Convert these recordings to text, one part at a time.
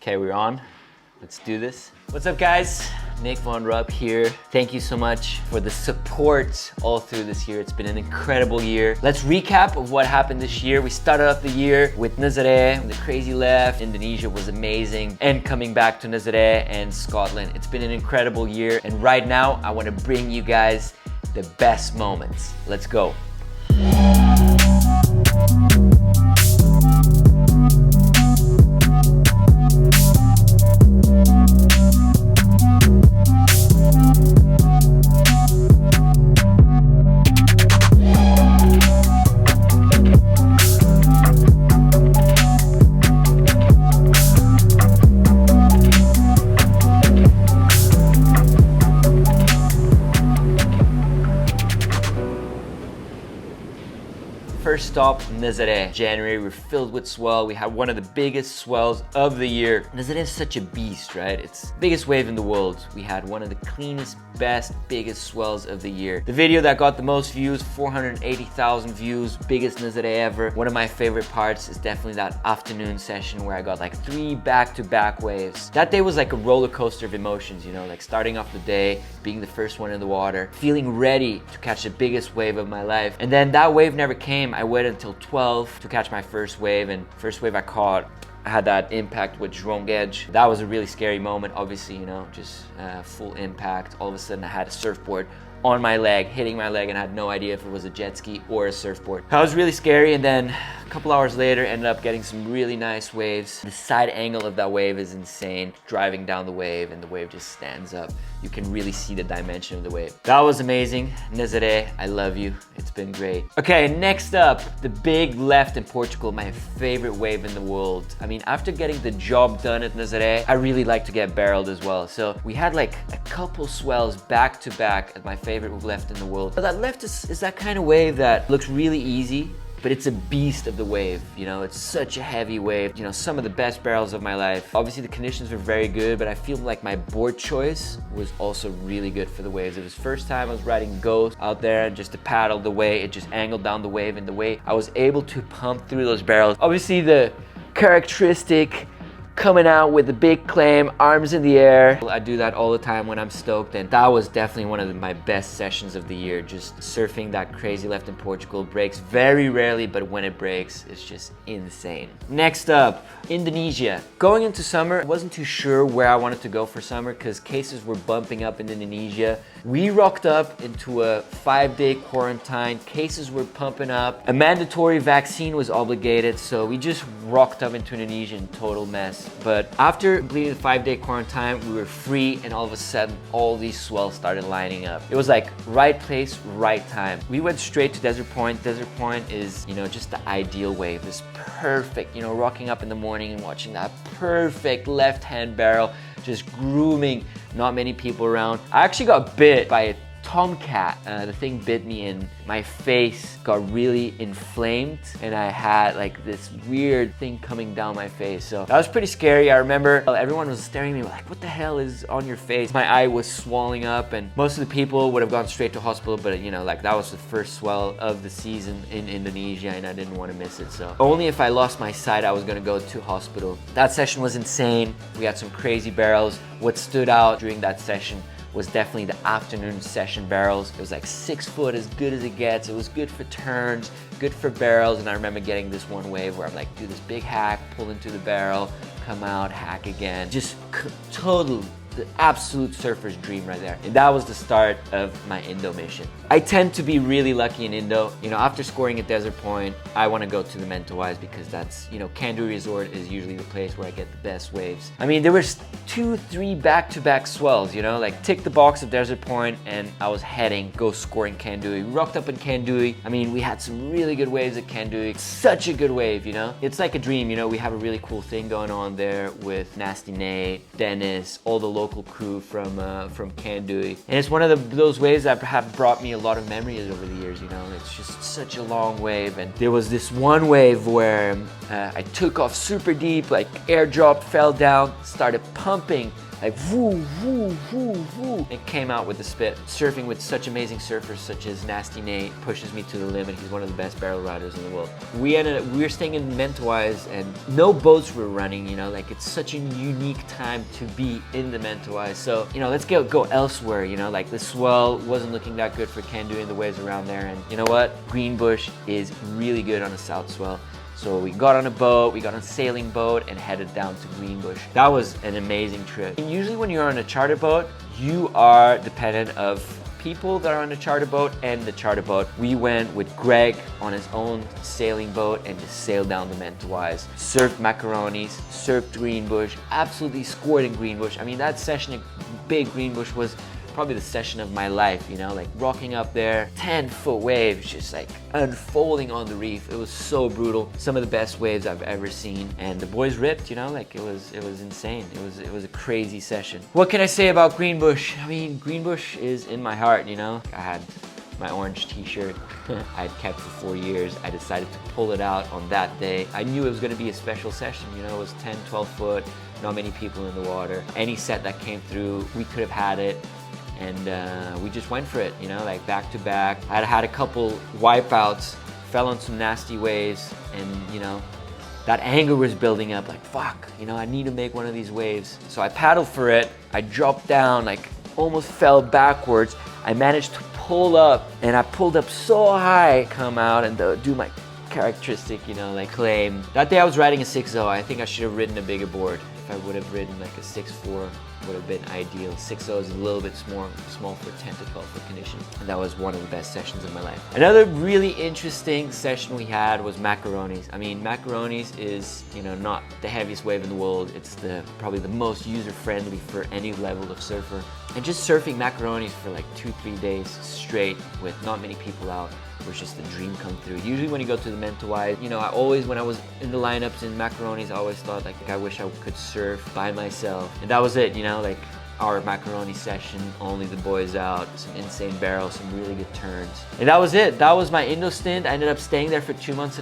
Okay, we're on. Let's do this. What's up, guys? Nick Von Rupp here. Thank you so much for the support all through this year. It's been an incredible year. Let's recap of what happened this year. We started off the year with Nazaré, the crazy left. Indonesia was amazing. And coming back to Nazaré and Scotland. It's been an incredible year. And right now, I want to bring you guys the best moments. Let's go. First stop, Nazaré. January, we're filled with swell. We had one of the biggest swells of the year. Nazaré is such a beast, right? It's the biggest wave in the world. We had one of the cleanest, best, biggest swells of the year. The video that got the most views, 480,000 views, biggest Nazaré ever. One of my favorite parts is definitely that afternoon session where I got like 3 back-to-back waves. That day was like a roller coaster of emotions, you know, like starting off the day, being the first one in the water, feeling ready to catch the biggest wave of my life. And then that wave never came. I waited until 12 to catch my first wave, and first wave I caught, I had that impact with João Guedes. That was a really scary moment, obviously, you know, just full impact. All of a sudden I had a surfboard on my leg, hitting my leg, and I had no idea if it was a jet ski or a surfboard. That was really scary, and then a couple hours later ended up getting some really nice waves. The side angle of that wave is insane. Driving down the wave and the wave just stands up. You can really see the dimension of the wave. That was amazing. Nazaré, I love you. It's been great. Okay, next up, the big left in Portugal, my favorite wave in the world. I mean, after getting the job done at Nazaré, I really like to get barreled as well. So we had like a couple swells back to back at my favorite left in the world. But that left is that kind of wave that looks really easy, but it's a beast of the wave, you know, it's such a heavy wave. You know, some of the best barrels of my life. Obviously the conditions were very good, but I feel like my board choice was also really good for the waves. It was first time I was riding Ghost out there, and just to paddle the way, it just angled down the wave, and the way I was able to pump through those barrels. Obviously the characteristic coming out with a big claim, arms in the air. I do that all the time when I'm stoked, and that was definitely one of my best sessions of the year. Just surfing that crazy left in Portugal. Breaks very rarely, but when it breaks, it's just insane. Next up, Indonesia. Going into summer, I wasn't too sure where I wanted to go for summer because cases were bumping up in Indonesia. We rocked up into a 5-day quarantine. Cases were pumping up. A mandatory vaccine was obligated, so we just rocked up into Indonesia in total mess. But after completing the 5-day quarantine, we were free, and all of a sudden, all these swells started lining up. It was like right place, right time. We went straight to Desert Point. Desert Point is, you know, just the ideal wave. It's perfect, you know, rocking up in the morning and watching that perfect left-hand barrel just grooming, not many people around. I actually got bit by a tomcat. The thing bit me and my face got really inflamed, and I had like this weird thing coming down my face. So that was pretty scary. I remember everyone was staring at me like, what the hell is on your face? My eye was swelling up, and most of the people would have gone straight to hospital, but you know, like that was the first swell of the season in Indonesia, and I didn't want to miss it. So only if I lost my sight, I was gonna go to hospital. That session was insane. We had some crazy barrels. What stood out during that session was definitely the afternoon session barrels. It was like 6 foot, as good as it gets. It was good for turns, good for barrels, and I remember getting this one wave where I'm like, do this big hack, pull into the barrel, come out, hack again. Just total, the absolute surfer's dream right there. And that was the start of my Indo mission. I tend to be really lucky in Indo. You know, after scoring at Desert Point, I want to go to the Mentawais because that's, you know, Kandui Resort is usually the place where I get the best waves. I mean, there was 2-3 back-to-back swells, you know, like tick the box of Desert Point, and I was heading, go scoring Kandui. We rocked up in Kandui. I mean, we had some really good waves at Kandui. Such a good wave, you know? It's like a dream, you know? We have a really cool thing going on there with Nasty Nate, Dennis, all the local crew from Kandui. And it's one of those waves that have brought me a lot of memories over the years, you know? It's just such a long wave. And there was this one wave where I took off super deep, like airdrop, fell down, started pumping like woo, woo, woo, woo. It came out with the spit. Surfing with such amazing surfers such as Nasty Nate pushes me to the limit. He's one of the best barrel riders in the world. We were staying in Mentawais and no boats were running, you know, like it's such a unique time to be in the Mentawais. So, you know, let's go elsewhere, you know, like the swell wasn't looking that good for Ken doing the waves around there. And you know what? Greenbush is really good on a south swell. So we got on a boat, we got on a sailing boat and headed down to Greenbush. That was an amazing trip. And usually when you're on a charter boat, you are dependent of people that are on the charter boat and the charter boat. We went with Greg on his own sailing boat and just sailed down the Mentawais. Surfed macaronis, surfed Greenbush, absolutely scored in Greenbush. I mean, that session at Big Greenbush was probably the session of my life, you know, like rocking up there, 10-foot waves just like unfolding on the reef. It was so brutal. Some of the best waves I've ever seen, and the boys ripped, you know, like it was insane. It was a crazy session. What can I say about Greenbush? I mean, Greenbush is in my heart, you know. I had my orange t-shirt I'd kept for 4 years. I decided to pull it out on that day. I knew it was going to be a special session, you know. It was 10, 12 foot, not many people in the water. Any set that came through, we could have had it. And we just went for it, you know, like back to back. I had a couple wipeouts, fell on some nasty waves, and you know, that anger was building up, like fuck, you know, I need to make one of these waves. So I paddled for it, I dropped down, like almost fell backwards. I managed to pull up, and I pulled up so high, come out and do my characteristic, you know, like claim. That day I was riding a 6.0. I think I should have ridden a bigger board. If I would have ridden like a 6.4, would have been ideal. 6.0 is a little bit small for 10 to 12 foot condition. And that was one of the best sessions of my life. Another really interesting session we had was macaronis. I mean, macaronis is, you know, not the heaviest wave in the world. It's probably the most user-friendly for any level of surfer. And just surfing macaronis for like 2-3 days straight with not many people out was just a dream come through. Usually when you go to the Mentawais, you know, when I was in the lineups in macaronis, I always thought like I wish I could surf by myself. And that was it, you know, like our macaroni session, only the boys out, some insane barrels, some really good turns. And that was it. That was my Indo stint. I ended up staying there for 2.5 months,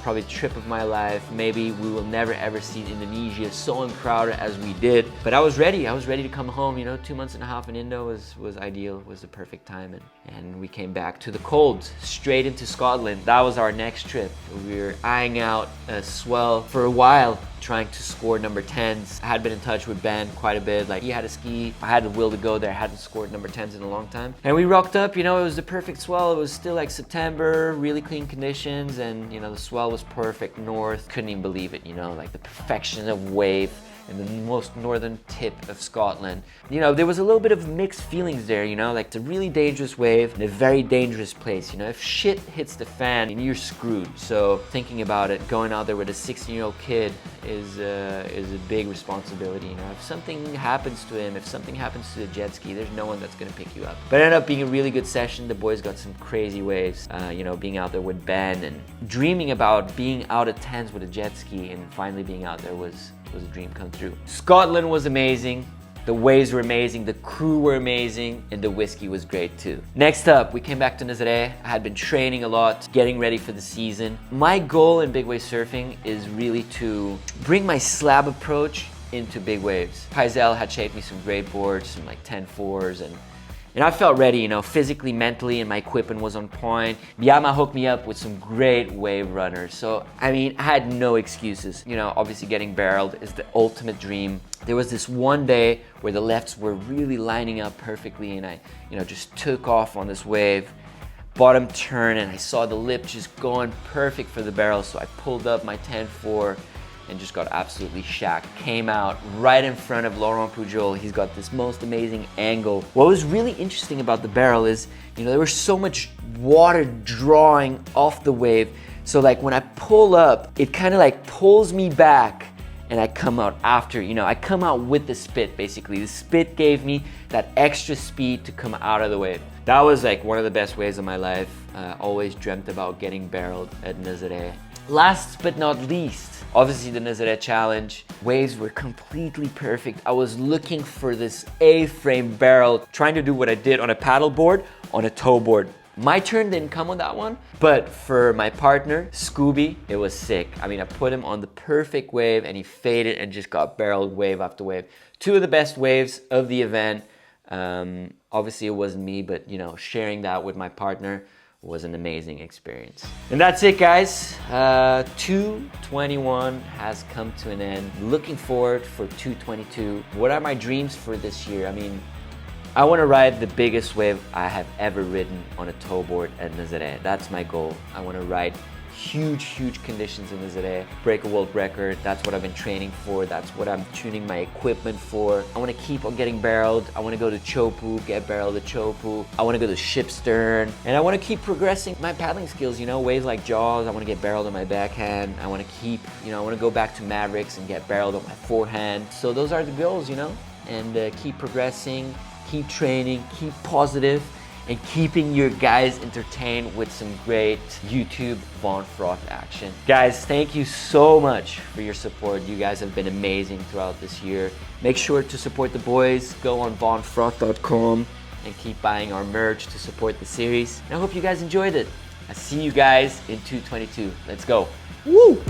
probably the trip of my life. Maybe we will never ever see Indonesia so uncrowded as we did. But I was ready to come home, you know. 2.5 months in Indo was ideal, was the perfect time. And we came back to the cold, straight into Scotland. That was our next trip. We were eyeing out a swell for a while, trying to score number 10s. I had been in touch with Ben quite a bit. Like, he had a ski, I had the will to go there. I hadn't scored number 10s in a long time. And we rocked up, you know, it was the perfect swell. It was still like September, really clean conditions, and you know, the swell was perfect north. Couldn't even believe it, you know, like the perfection of wave in the most northern tip of Scotland. You know, there was a little bit of mixed feelings there, you know, like it's a really dangerous wave in a very dangerous place. You know, if shit hits the fan, you're screwed. So thinking about it, going out there with a 16-year-old kid is a big responsibility. You know, if something happens to him, if something happens to the jet ski, there's no one that's gonna pick you up. But it ended up being a really good session. The boys got some crazy waves, you know, being out there with Ben and dreaming about being out at 10s with a jet ski, and finally being out there was a dream come true. Scotland was amazing. The waves were amazing, the crew were amazing, and the whiskey was great too. Next up, we came back to Nazaré. I had been training a lot, getting ready for the season. My goal in big wave surfing is really to bring my slab approach into big waves. Paisel had shaped me some great boards, some like 10-4s, and I felt ready, you know, physically, mentally, and my equipment was on point. Biama hooked me up with some great wave runners. So, I mean, I had no excuses. You know, obviously getting barreled is the ultimate dream. There was this one day where the lefts were really lining up perfectly, and I, you know, just took off on this wave, bottom turn, and I saw the lip just going perfect for the barrel. So I pulled up my 10-4 and just got absolutely shacked. Came out right in front of Laurent Pujol. He's got this most amazing angle. What was really interesting about the barrel is, you know, there was so much water drawing off the wave. So like when I pull up, it kind of like pulls me back and I come out after, you know, I come out with the spit basically. The spit gave me that extra speed to come out of the wave. That was like one of the best waves of my life. Always dreamt about getting barreled at Nazaré. Last but not least, obviously the Nazaré Challenge. Waves were completely perfect. I was looking for this A-frame barrel, trying to do what I did on a paddle board, on a tow board. My turn didn't come on that one, but for my partner, Scooby, it was sick. I mean, I put him on the perfect wave and he faded and just got barreled wave after wave. Two of the best waves of the event. Obviously it wasn't me, but you know, sharing that with my partner was an amazing experience. And that's it, guys. 2021 has come to an end. Looking forward for 2022. What are my dreams for this year? I mean, I want to ride the biggest wave I have ever ridden on a towboard at Nazaré. That's my goal. I want to ride huge conditions in Nazaré, break a world record. That's what I've been training for. That's what I'm tuning my equipment for. I want to keep on getting barreled. I want to go to Chopu, get barreled at Chopu. I want to go to Shipstern, and I want to keep progressing my paddling skills, you know, waves like Jaws. I want to get barreled on my backhand. I want to keep, you know, I want to go back to Mavericks and get barreled on my forehand. So those are the goals, you know, and keep progressing, keep training, keep positive, and keeping your guys entertained with some great YouTube Von Froth action. Guys, thank you so much for your support. You guys have been amazing throughout this year. Make sure to support the boys. Go on vonfroth.com and keep buying our merch to support the series. And I hope you guys enjoyed it. I'll see you guys in 2022. Let's go. Woo!